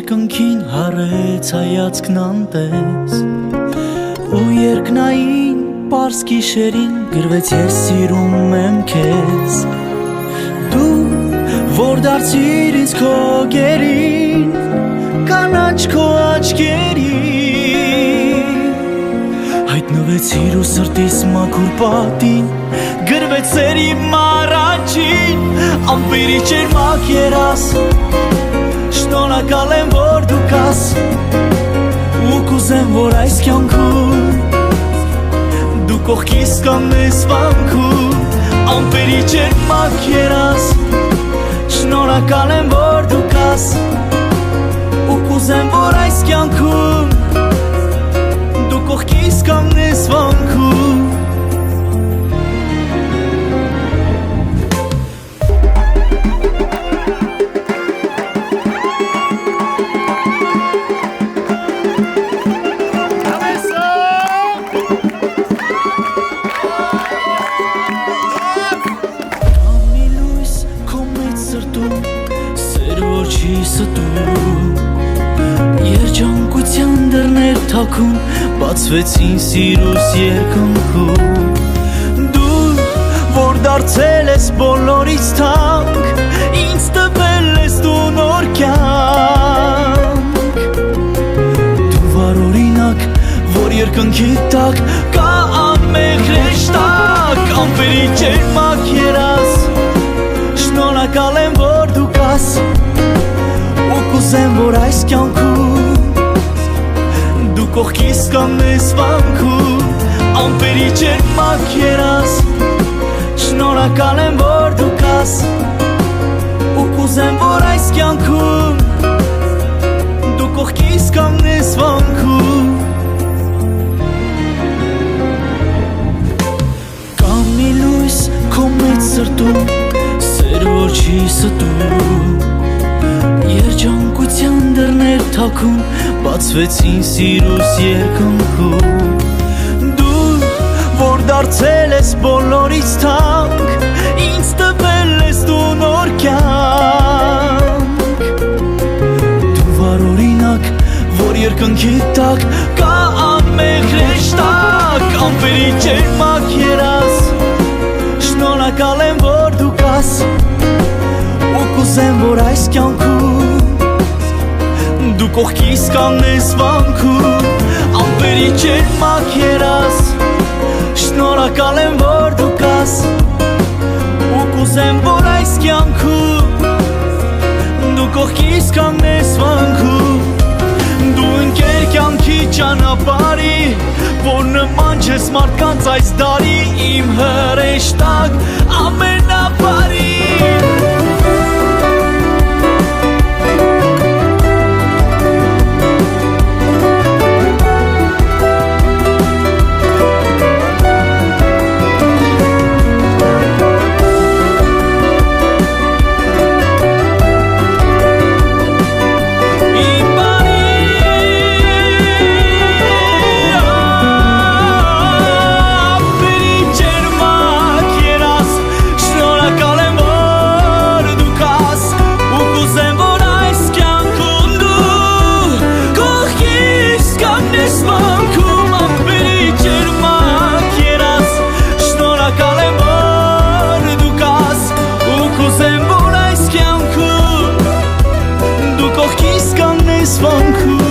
երկնքին հարեց հայացքն անտես ու երկնային պարզ գիշերին գրվեց ես սիրում եմ քեզ դու որ դարձիր ինձ քո գերին կանաչ քո աչքերին հայտնվեցիր ու սրտիս մաքուր պատին գրվեց սերի մարաչին ամպերի ճերմակ երաս շնորհակալ եմ որ դու կաս ու կուզեմ որ այս կյանքում դու կողքիս կանգնես վանքում ամպերի ճերմակ երաս շնորհակալ եմ որ դու կաս ու կուզեմ որ այս կյանքում դու կողքիս կանգնես վանքում Երջանկության դռներ թաքուն բացվեցին սիրուս երկնքում դու որ դարձել ես բոլորից թանկ ինձ տվել ես դու նոր կյանք դու վարօրինակ որ երկնքի տակ կա անմեղ հրեշտակ ամպերի ճերմակ երաս շնորհակալ եմ որ դու կաս Կուզեմ որ այս կյանքում դու կողքիս կանգնես վանքում ամպերի ճերմակ երաս շնորհակալ եմ որ դու կաս ու կուզեմ որ այս կյանքում դու կողքիս կանգնես վանքում Կա մի լույս քո մեծ սրտում սեր որ չի ստում Երջանկության դռներ թաքուն բացվեցին սիրուս երկնքում դու որ դարձել ես բոլորից թանկ ինձ տվել ես դու նոր կյանք դու վարօրինակ որ երկնքի տակ կա անմեղ հրեշտակ ամպերի ճերմակ երաս շնորհակալ եմ որ դու կաս ու կուզեմ որ այս կյանքում դու կողքիս կանգնես վանքում ամպերի ճերմակ երաս շնորհակալ եմ որ դու կաս ու կուզեմ որ այս կյանքում դու կողքիս կանգնես վանքում դու ընկեր կյանքի ճանապարհի որ նման չես մարդկանց այս դարի իմ հրեշտակ ամենաբարի This one cool